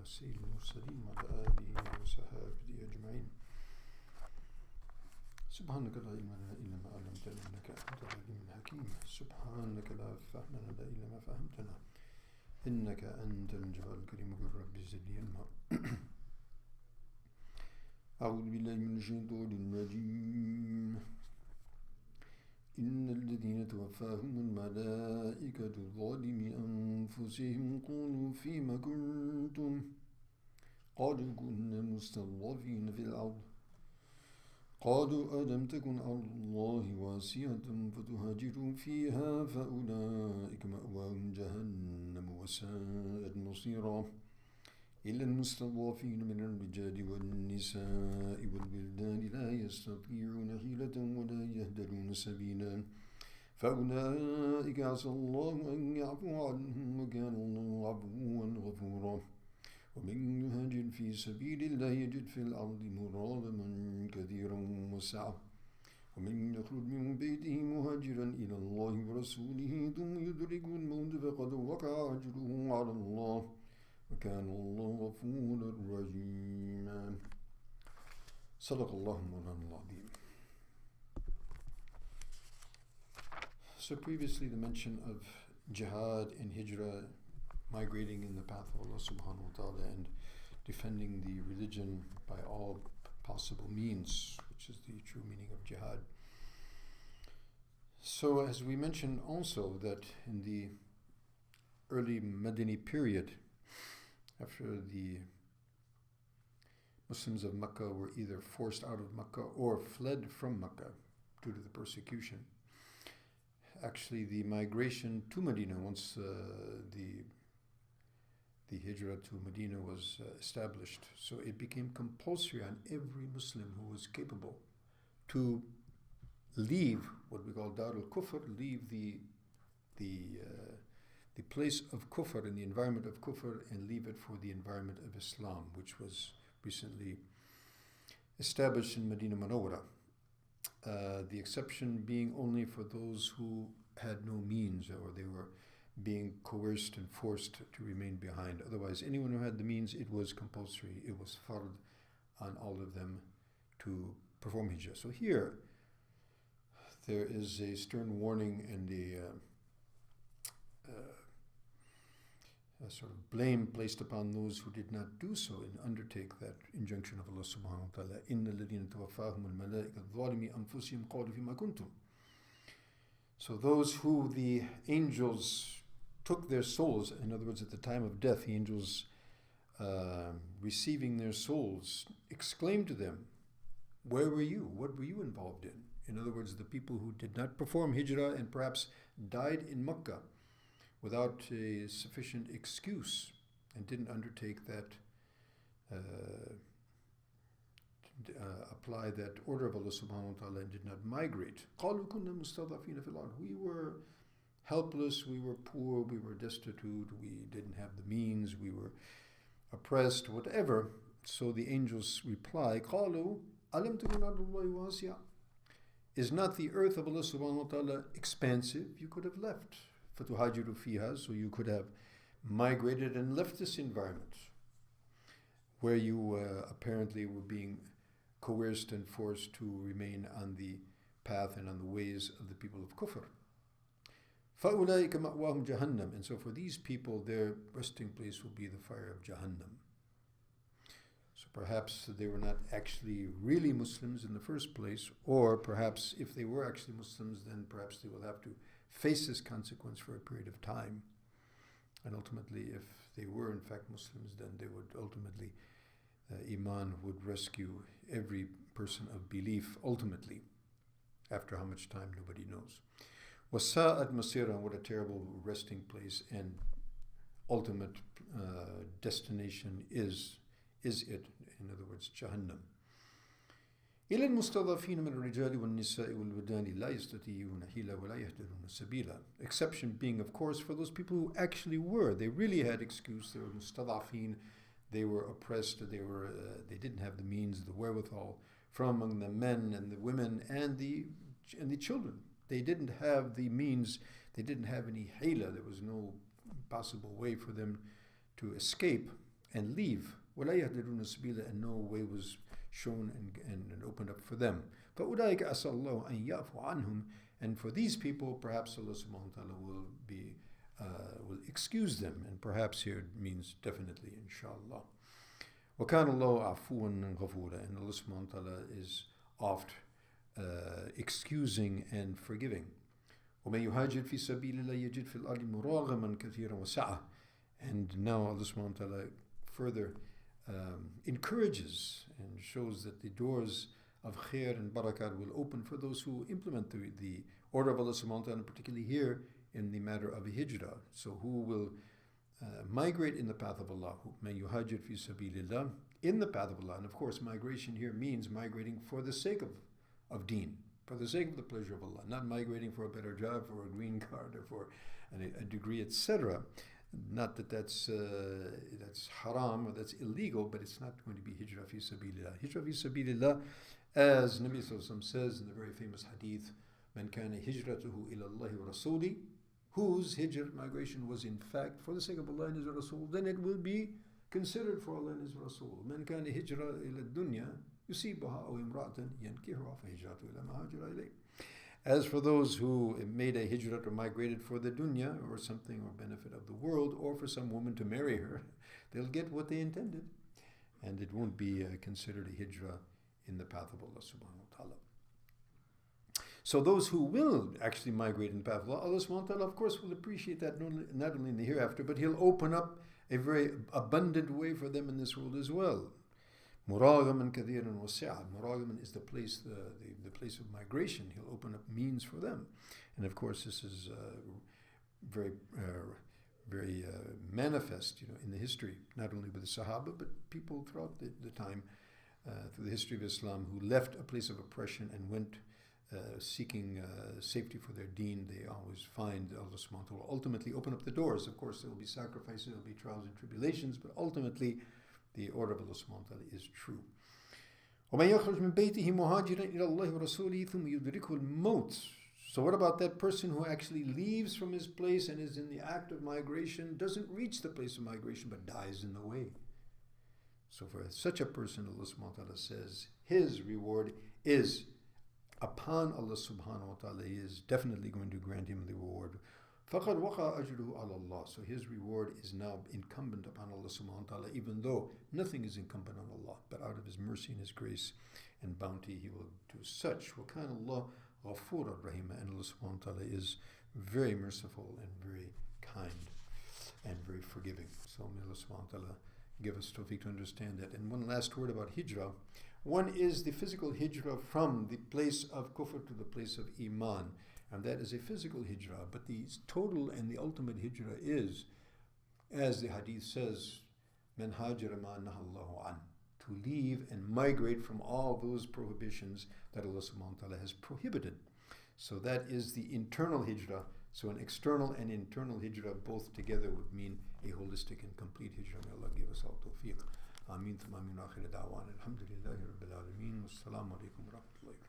سيد المرسلين وعلى آله وصحبه أجمعين. سبحانك لا علم لنا إلا ما علمتنا إنك أنت العليم الحكيم. سبحانك لا فهم لنا إلا ما فهمتنا إنك أنت الجواد الكريم. قل رب زدني علما. أعوذ بالله من الشيطان الرجيم. إن الذين توفاهم الملائكة ظالمي أنفسهم قالوا فيما كنتم قالوا كنا مستضعفين في الأرض قالوا ألم تكن أرض الله واسعة فتهاجروا فيها فأولئك مأواهم جهنم وساءت مصيرا إلا المستضعفين من الرجال والنساء والولدان لا يستطيعون حيلة ولا يهتدون سبيلا فأولئك عسى الله أن يعفو عنهم وكان الله عفوا غفورا. ومن يهاجر في سبيل الله يجد في الأرض مراغما كثيرا وسعة ومن يخرج من بيته مهاجرا إلى الله ورسوله ثم يدركه الموت فقد وقع أجره على الله وكان الله غفورا رحيما. صدق الله مولانا العظيم. So previously the mention of jihad and hijrah, migrating in the path of Allah subhanahu wa ta'ala and defending the religion by all possible means, which is the true meaning of jihad. So as we mentioned also that in the early Madani period, after the Muslims of Makkah were either forced out of Makkah or fled from Makkah due to the persecution, actually the migration to Medina, once the hijrah to Medina was established, so it became compulsory on every Muslim who was capable to leave what we call Dar al-Kufr, leave the place of kufr and the environment of kufr and leave it for the environment of Islam, which was recently established in Medina Munawwara. The exception being only for those who had no means or they were being coerced and forced to remain behind. Otherwise, anyone who had the means, it was compulsory, it was fard on all of them to perform hijrah. So here, there is a stern warning and a sort of blame placed upon those who did not do so and undertake that injunction of Allah subhanahu wa ta'ala. إِنَّ الَّذِينَ تَوَفَّاهُمُ الْمَلَائِكَةُ ظَالِمِي أَنفُسِهِمْ قَالُوا فِيمَا كُنْتُمْ. So those who the angels took their souls, in other words, at the time of death, the angels receiving their souls exclaimed to them, where were you? What were you involved in? In other words, the people who did not perform hijrah and perhaps died in Makkah without a sufficient excuse and didn't undertake that, apply that order of Allah subhanahu wa ta'ala and did not migrate. قَالُوا كُنَّا مُسْتَضْعَفِينَ فِي الْأَرْضِ. We were helpless, we were poor, we were destitute, we didn't have the means, we were oppressed, whatever. So the angels reply, قَالُوا أَلَمْ تَكُنْ أَرْضُ اللَّهِ وَاسِعَةً. Is not the earth of Allah subhanahu wa ta'ala expansive? You could have left. فَتُهَاجِرُوا فِيهَا. So you could have migrated and left this environment where you apparently were being coerced and forced to remain on the path and on the ways of the people of Kufr. فَأُولَٰئِكَ مَأْوَاهُمْ جَهَنَّمْ. And so for these people, their resting place will be the fire of Jahannam. So perhaps they were not actually really Muslims in the first place, or perhaps if they were actually Muslims, then perhaps they will have to face this consequence for a period of time. And ultimately, if they were in fact Muslims, then they would ultimately, Iman would rescue every person of belief ultimately. After how much time, nobody knows. وَسَاءَتْ مَصِيرًا. What a terrible resting place and ultimate destination is it. In other words, Jahannam. إِلَى الْمُسْتَضَعَفِينَ مِنَ الرِّجَالِ وَالنِّسَاءِ وَالْوِلْدَانِ لَا يَسْتَطِيعُونَ حِيلَةً وَلَا يَهْتَدُونَ سَبِيلًا. Exception being, of course, for those people who actually were. They really had excuse. They were mustadafin. They were oppressed. They didn't have the means, the wherewithal. From among the men and the women and the children. They didn't have the means. They didn't have any hila. There was no possible way for them to escape. and leave. وَلَا يَهْتَدُونَ سَبِيلًا, and no way was shown and opened up for them. فَأُولَٰئِكَ أَسَأَ اللَّهُ أَن يَعْفُوَ عَنْهُم, and for these people, perhaps Allah subhanahu wa ta'ala will excuse them, and perhaps here it means definitely, inshallah. وَكَانَ اللَّهُ عَفُوًّا غَفُورًا, and Allah subhanahu wa ta'ala is oft excusing and forgiving. وَمَن يُهَاجِرْ فِي سَبِيلِ اللَّهِ يَجِدْ فِي الْأَرْضِ مُرَاغَمًا كَثِيرًا وَسَعَةً. And now Allah subhanahu wa ta'ala further encourages and shows that the doors of khair and barakat will open for those who implement the order of Allah subhanahu wa ta'ala, particularly here in the matter of hijrah. So who will migrate in the path of Allah? مَن يُهَاجِرْ فِي سَبِيلِ اللَّهِ, in the path of Allah. And of course, migration here means migrating for the sake of deen, for the sake of the pleasure of Allah, not migrating for a better job, for a green card, or for a degree, etc. Not that that's haram or that's illegal, but it's not going to be hijrah fi sabilillah. Hijrah fi sabilillah, as Nabi Sallallahu Alaihi Wasallam says in the very famous hadith, "Man kana hijratuhu ila Allah wa rasuli," whose hijrah, migration, was in fact for the sake of Allah and His Rasul, then it will be considered for Allah and His Rasul. "Man kana hijrah ila dunya yusibuha aw imra'atan yankihuha fa hijratuhu ila ma hajara ilayh." As for those who made a hijrah or migrated for the dunya or something or benefit of the world, or for some woman to marry her, they'll get what they intended, and it won't be considered a hijrah in the path of Allah subhanahu wa ta'ala. So those who will actually migrate in the path of Allah, Allah subhanahu wa ta'ala of course will appreciate that not only in the hereafter, but He'll open up a very abundant way for them in this world as well. Muragaman kathiran wasi'a. Muragaman is the place of migration. He'll open up means for them, and of course this is very manifest, in the history, not only with the Sahaba but people throughout the time, through the history of Islam, who left a place of oppression and went seeking safety for their deen. They always find Allah subhanahu wa ta'ala will ultimately open up the doors. Of course, there will be sacrifices, there will be trials and tribulations, but ultimately the order of Allah subhanahu wa ta'ala is true. وَمَنْ يَخْرُجْ مِنْ بَيْتِهِ مُهَاجِرًا إِلَى اللَّهِ وَرَسُولِهِ ثُمَّ يُدْرِكُهُ الْمَوْتُ. So what about that person who actually leaves from his place and is in the act of migration, doesn't reach the place of migration but dies in the way? So for such a person, Allah subhanahu wa ta'ala says his reward is upon Allah subhanahu wa ta'ala. He is definitely going to grant him the reward. فَقَدْ وَقَعَ أَجْرُهُ عَلَى اللَّهِ. So his reward is now incumbent upon Allah subhanahu wa ta'ala, even though nothing is incumbent on Allah, but out of His mercy and His grace and bounty He will do such. وَكَانَ اللَّهُ غَفُورًا رَحِيمًا. And Allah subhanahu wa ta'ala is very merciful and very kind and very forgiving. So may Allah subhanahu wa ta'ala give us tawfiq to understand that. And one last word about hijrah. One is the physical hijrah from the place of kufr to the place of iman. And that is a physical hijrah. But the total and the ultimate hijrah is, as the hadith says, مَنْ هَاجَرَ مَا نَهَى اللَّهُ عَنْهُ, to leave and migrate from all those prohibitions that Allah subhanahu wa ta'ala has prohibited. So that is the internal hijrah. So an external and internal hijrah both together would mean a holistic and complete hijrah. May Allah give us all tawfiq. Ameen. Thumma ameen. Akhir da'wan. Alhamdulillahi Rabbil Alameen. Wassalamu alaikum wa rahmatullahi.